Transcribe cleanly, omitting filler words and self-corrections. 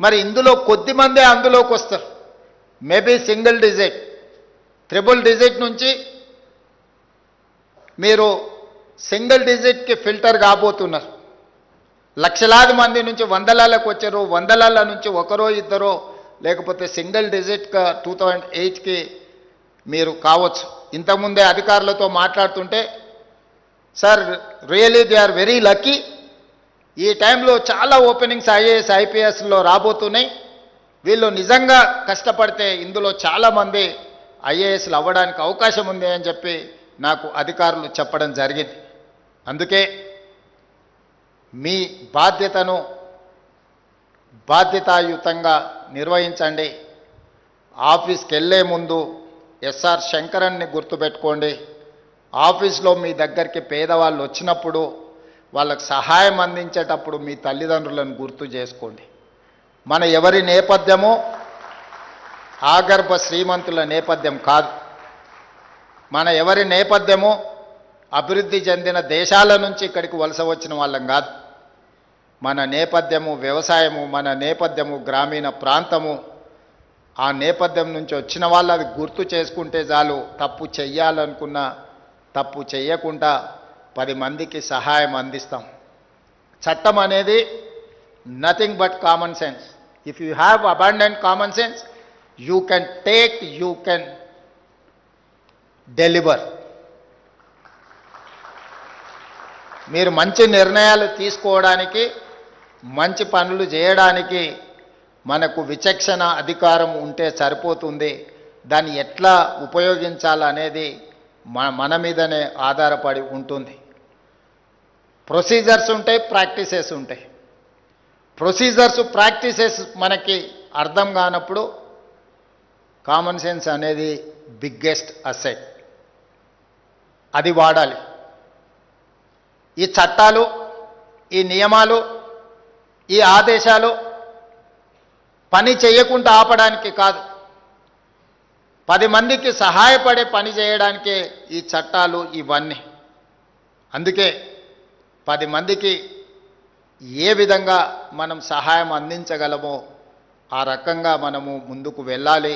మరి ఇందులో కొద్ది మందే అందులోకి వస్తారు. Maybe single digit, triple digit నుంచి మీరు సింగిల్ డిజిట్కి ఫిల్టర్ కాబోతున్నారు. లక్షలాది మంది నుంచి వందలాలకు వచ్చారు, వందలాల నుంచి ఒకరో ఇద్దరో, లేకపోతే సింగిల్ డిజిట్గా 2008కి మీరు కావచ్చు. ఇంతకుముందే అధికారులతో మాట్లాడుతుంటే, sir really they are very lucky, ఈ టైంలో చాలా ఓపెనింగ్స్ ఐఏఎస్ ఐపీఎస్లో రాబోతున్నాయి, వీళ్ళు నిజంగా కష్టపడితే ఇందులో చాలామంది ఐఏఎస్లు అవ్వడానికి అవకాశం ఉంది అని చెప్పి నాకు అధికారులు చెప్పడం జరిగింది. అందుకే మీ బాధ్యతను బాధ్యతాయుతంగా నిర్వహించండి. ఆఫీస్కి వెళ్ళే ముందు ఎస్ఆర్ శంకరన్ని గుర్తుపెట్టుకోండి. ఆఫీస్లో మీ దగ్గరికి పేదవాళ్ళు వచ్చినప్పుడు వాళ్ళకు సహాయం అందించేటప్పుడు మీ తల్లిదండ్రులను గుర్తు చేసుకోండి. మన ఎవరి నేపథ్యమో ఆగర్భ శ్రీమంతుల నేపథ్యం కాదు. మన ఎవరి నేపథ్యమో అభివృద్ధి చెందిన దేశాల నుంచి ఇక్కడికి వలస వచ్చిన వాళ్ళం కాదు. మన నేపథ్యము వ్యవసాయము, మన నేపథ్యము గ్రామీణ ప్రాంతము. ఆ నేపథ్యం నుంచి వచ్చిన వాళ్ళు అది గుర్తు చేసుకుంటే చాలు. తప్పు చెయ్యాలనుకున్నా తప్పు చెయ్యకుండా 10 మందికి సహాయం అందిస్తాం. చట్టం అనేది nothing but common sense. If you have abundant common sense, you can take, you can deliver. మీరు మంచి నిర్ణయాలు తీసుకోవడానికి, మంచి పనులు చేయడానికి మనకు విచక్షణ అధికారం ఉంటే సరిపోతుంది. దాన్ని ఎట్లా ఉపయోగించాలనేది మన మీదనే ఆధారపడి ఉంటుంది. ప్రొసీజర్స్ ఉంటాయి, ప్రాక్టీసెస్ ఉంటాయి. ప్రొసీజర్స్ ప్రాక్టీసెస్ మనకి అర్థం కానప్పుడు కామన్ సెన్స్ అనేది బిగ్గెస్ట్ అసెట్, అది వాడాలి. ఈ చట్టాలు, ఈ నియమాలు, ఈ ఆదేశాలు పని చేయకుండా ఆపడానికి కాదు, 10 మందికి సహాయపడే పని చేయడానికే ఈ చట్టాలు ఇవన్నీ. అందుకే 10 మందికి ఏ విధంగా మనం సహాయం అందించగలమో ఆ రకంగా మనము ముందుకు వెళ్ళాలి.